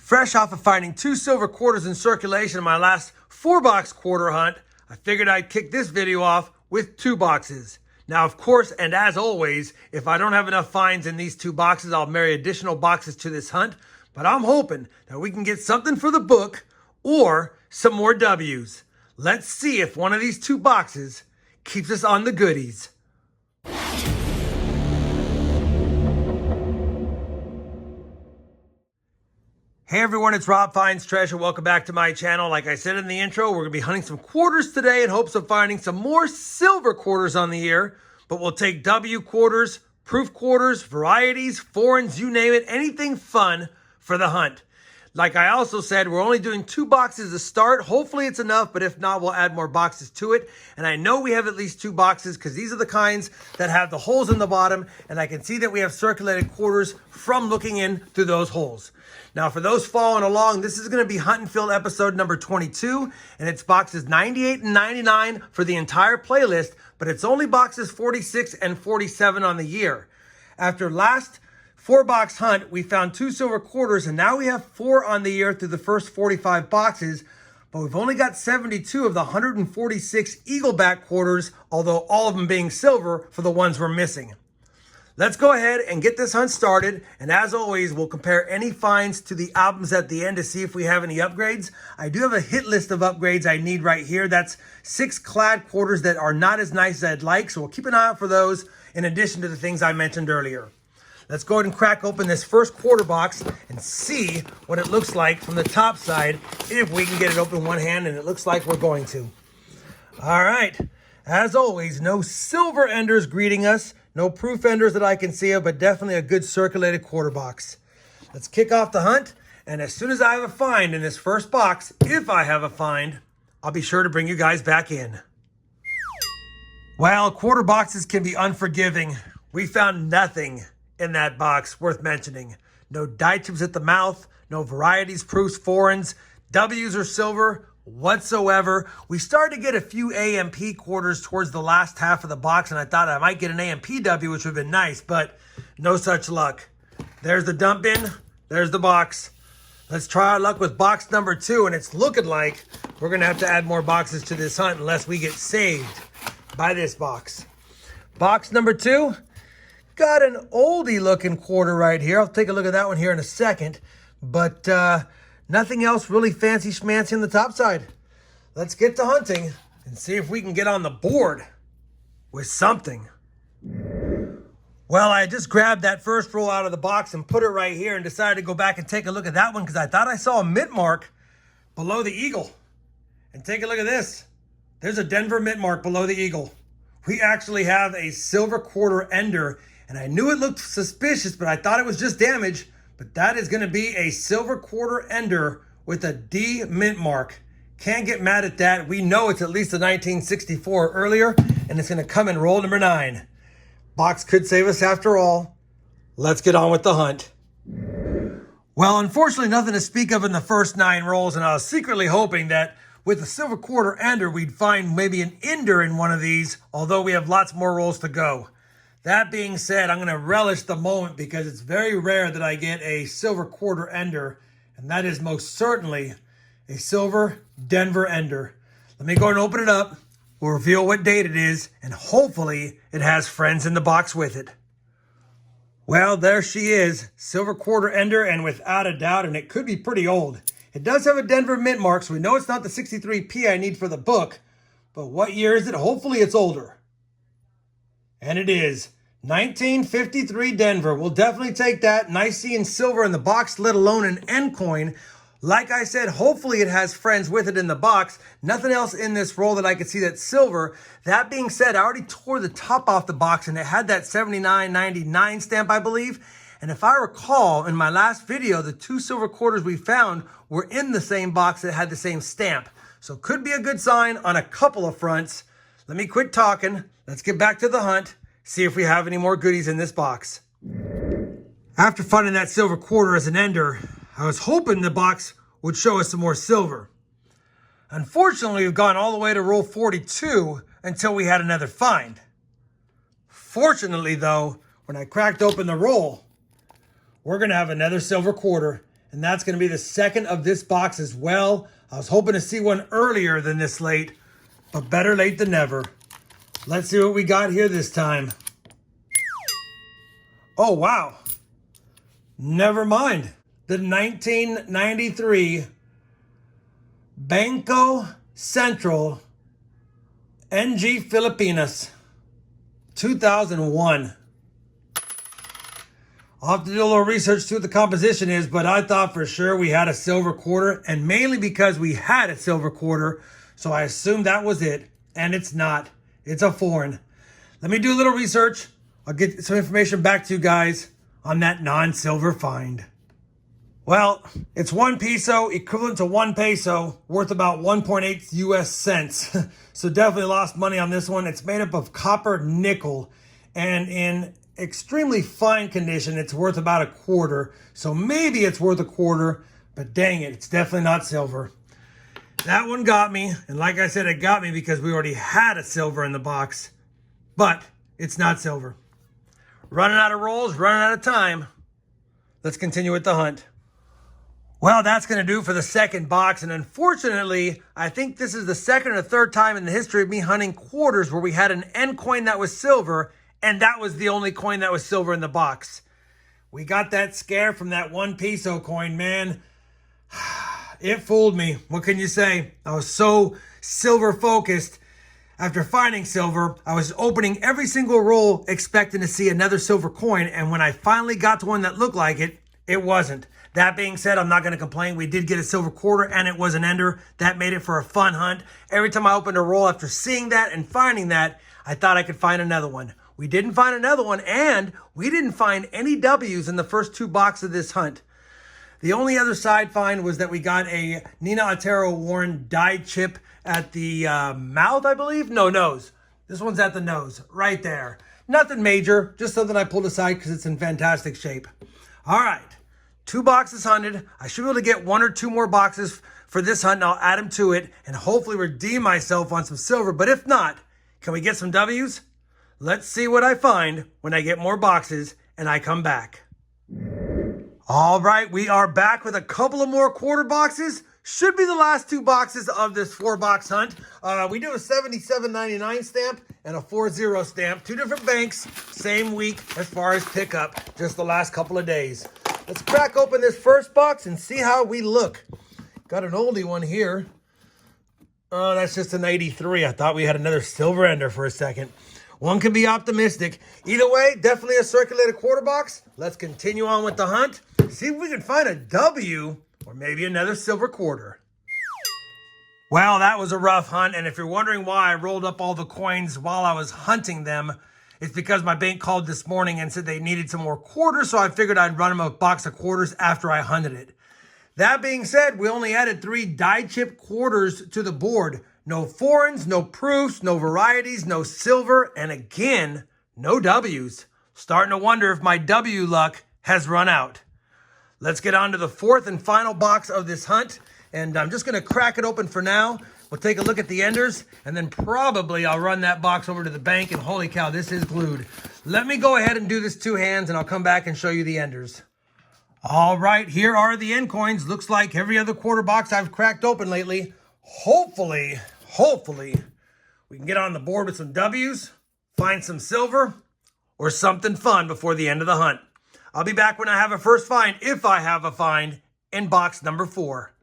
Fresh off of finding 2 silver quarters in circulation in my last 4-box quarter hunt, I figured I'd kick this video off with 2 boxes. Now, of course, and as always, if I don't have enough finds in these 2 boxes, I'll marry additional boxes to this hunt. But I'm hoping that we can get something for the book or some more W's. Let's see if one of these 2 boxes keeps us on the goodies. Hey everyone, it's RobFindsTreasure. Welcome back to my channel. Like I said in the intro, we're going to be hunting some quarters today in hopes of finding some more silver quarters on the year. But we'll take W quarters, proof quarters, varieties, foreigns, you name it, anything fun for the hunt. Like I also said, we're only doing 2 boxes to start. Hopefully it's enough, but if not, we'll add more boxes to it. And I know we have at least 2 boxes because these are the kinds that have the holes in the bottom. And I can see that we have circulated quarters from looking in through those holes. Now, for those following along, this is going to be Hunt and Fill episode number 22, and it's boxes 98 and 99 for the entire playlist, but it's only boxes 46 and 47 on the year. After last 4-box hunt, we found 2 silver quarters, and now we have 4 on the year through the first 45 boxes, but we've only got 72 of the 146 Eagleback quarters, although all of them being silver for the ones we're missing. Let's go ahead and get this hunt started, and as always, we'll compare any finds to the albums at the end to see if we have any upgrades. I do have a hit list of upgrades I need right here. That's 6 clad quarters that are not as nice as I'd like, so we'll keep an eye out for those in addition to the things I mentioned earlier. Let's go ahead and crack open this first quarter box and see what it looks like from the top side, if we can get it open one hand, and it looks like we're going to. All right, as always, no silver enders greeting us. No proof enders that I can see of, but definitely a good circulated quarter box. Let's kick off the hunt, and as soon as I have a find in this first box, if I have a find, I'll be sure to bring you guys back in. Well, quarter boxes can be unforgiving. We found nothing in that box worth mentioning. No die tubes at the mouth, no varieties, proofs, foreigns, W's or silver whatsoever. We started to get a few AMP quarters towards the last half of the box, and I thought I might get an AMPW, which would have been nice, but no such luck. There's the dump bin. There's the box. Let's try our luck with box number 2, and it's looking like we're going to have to add more boxes to this hunt unless we get saved by this box. Box number 2, got an oldie looking quarter right here. I'll take a look at that one here in a second, but nothing else really fancy schmancy on the top side. Let's get to hunting and see if we can get on the board with something. Well, I just grabbed that first roll out of the box and put it right here and decided to go back and take a look at that one because I thought I saw a mint mark below the eagle. And take a look at this. There's a Denver mint mark below the eagle. We actually have a silver quarter ender, and I knew it looked suspicious, but I thought it was just damage. But that is going to be a silver quarter ender with a D mint mark. Can't get mad at that. We know it's at least a 1964 earlier, and it's going to come in roll number 9. Box could save us after all. Let's get on with the hunt. Well, unfortunately, nothing to speak of in the first 9 rolls, and I was secretly hoping that with a silver quarter ender, we'd find maybe an ender in one of these, although we have lots more rolls to go. That being said, I'm going to relish the moment because it's very rare that I get a silver quarter ender, and that is most certainly a silver Denver ender. Let me go ahead and open it up. We'll reveal what date it is, and hopefully it has friends in the box with it. Well, there she is, silver quarter ender, and without a doubt, and it could be pretty old. It does have a Denver mint mark, so we know it's not the 63P I need for the book, but what year is it? Hopefully it's older. And it is 1953 Denver. We'll definitely take that. Nice seeing silver in the box, let alone an end coin. Like I said, hopefully it has friends with it in the box. Nothing else in this roll that I could see that's silver. That being said, I already tore the top off the box and it had that 79.99 stamp, I believe. And if I recall, in my last video, the 2 silver quarters we found were in the same box that had the same stamp. So could be a good sign on a couple of fronts. Let me quit talking. Let's get back to the hunt. See if we have any more goodies in this box. After finding that silver quarter as an ender, I was hoping the box would show us some more silver. Unfortunately, we've gone all the way to roll 42 until we had another find. Fortunately, though, when I cracked open the roll, we're going to have another silver quarter. and that's going to be the second of this box as well. I was hoping to see one earlier than this late, but better late than never. Let's see what we got here this time. Oh, wow. Never mind. The 1993 Banco Central NG Filipinas 2001. I'll have to do a little research to see what the composition is, but I thought for sure we had a silver quarter, and mainly because we had a silver quarter, so I assumed that was it, and it's not. It's a foreign. Let me do a little research. I'll get some information back to you guys on that non-silver find. Well, it's 1 peso, equivalent to 1 peso, worth about 1.8 US cents. So definitely lost money on this one. It's made up of copper nickel, and in extremely fine condition, it's worth about a quarter. So maybe it's worth a quarter, but dang it, it's definitely not silver. That one got me, and like I said, it got me because we already had a silver in the box, but it's not silver. Running out of rolls, running out of time. Let's continue with the hunt. Well, that's going to do for the second box, and unfortunately, I think this is the second or third time in the history of me hunting quarters where we had an end coin that was silver, and that was the only coin that was silver in the box. We got that scare from that 1 peso coin, man. It fooled me. What can you say? I was so silver focused. After finding silver, I was opening every single roll expecting to see another silver coin, and when I finally got to one that looked like it, it wasn't. That being said, I'm not going to complain. We did get a silver quarter, and it was an ender. That made it for a fun hunt. Every time I opened a roll after seeing that and finding that, I thought I could find another one. We didn't find another one, and we didn't find any W's in the first 2 boxes of this hunt. The only other side find was that we got a Nina Otero Warren die chip at the mouth, I believe. No, nose. This one's at the nose, right there. Nothing major, just something I pulled aside because it's in fantastic shape. All right, 2 boxes hunted. I should be able to get 1 or 2 more boxes for this hunt, and I'll add them to it and hopefully redeem myself on some silver. But if not, can we get some W's? Let's see what I find when I get more boxes and I come back. All right, we are back with a couple of more quarter boxes. Should be the last 2 boxes of this 4-box hunt. We do a $77.99 stamp and a 40 stamp. 2 different banks, same week as far as pickup, just the last couple of days. Let's crack open this first box and see how we look. Got an oldie one here. Oh, that's just an 83. I thought we had another silver ender for a second. One can be optimistic. Either way, definitely a circulated quarter box. Let's continue on with the hunt. See if we can find a W or maybe another silver quarter. Well, that was a rough hunt. And if you're wondering why I rolled up all the coins while I was hunting them, it's because my bank called this morning and said they needed some more quarters. So I figured I'd run them a box of quarters after I hunted it. That being said, we only added 3 die chip quarters to the board. No foreigns, no proofs, no varieties, no silver, and again, no W's. Starting to wonder if my W luck has run out. Let's get on to the 4th and final box of this hunt, and I'm just going to crack it open for now. We'll take a look at the enders, and then probably I'll run that box over to the bank, and holy cow, this is glued. Let me go ahead and do this 2 hands, and I'll come back and show you the enders. All right, here are the end coins. Looks like every other quarter box I've cracked open lately. Hopefully, we can get on the board with some W's, find some silver, or something fun before the end of the hunt. I'll be back when I have a first find, if I have a find, in box number 4.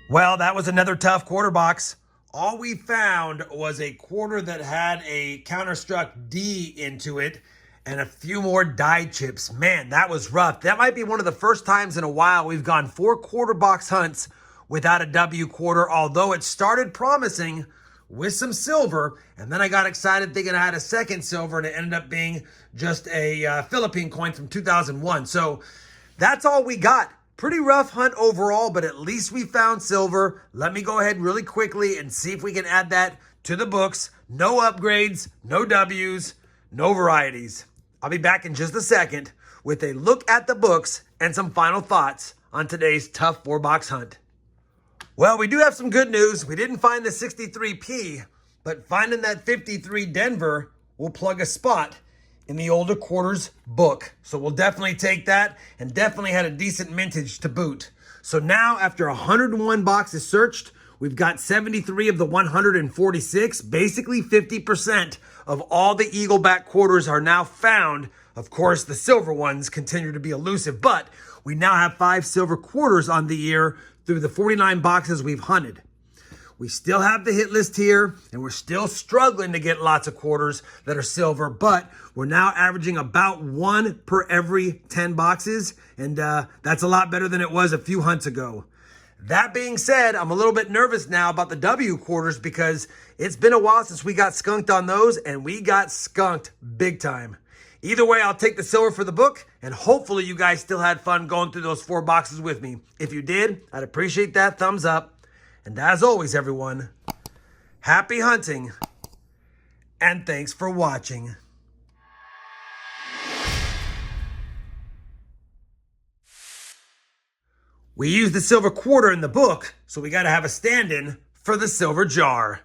Well, that was another tough quarter box. All we found was a quarter that had a counterstruck D into it and a few more die chips. Man, that was rough. That might be one of the first times in a while we've gone 4 quarter box hunts without a W quarter, although it started promising with some silver, and then I got excited thinking I had a second silver, and it ended up being just a Philippine coin from 2001. So that's all we got. Pretty rough hunt overall, but at least we found silver. Let me go ahead really quickly and see if we can add that to the books. No upgrades, no W's, no varieties. I'll be back in just a second with a look at the books and some final thoughts on today's tough 4-box hunt. Well, we do have some good news. We didn't find the 63P, but finding that 53 Denver will plug a spot in the older quarters book. So we'll definitely take that, and definitely had a decent mintage to boot. So now after 101 boxes searched, we've got 73 of the 146, basically 50% of all the Eagleback quarters are now found. Of course, the silver ones continue to be elusive, but we now have 5 silver quarters on the year through the 49 boxes we've hunted. We still have the hit list here, and we're still struggling to get lots of quarters that are silver, but we're now averaging about 1 per every 10 boxes, and that's a lot better than it was a few hunts ago. That being said, I'm a little bit nervous now about the W quarters because it's been a while since we got skunked on those, and we got skunked big time. Either way, I'll take the silver for the book, and hopefully you guys still had fun going through those 4 boxes with me. If you did, I'd appreciate that thumbs up. And as always, everyone, happy hunting, and thanks for watching. We use the silver quarter in the book, so we got to have a stand-in for the silver jar.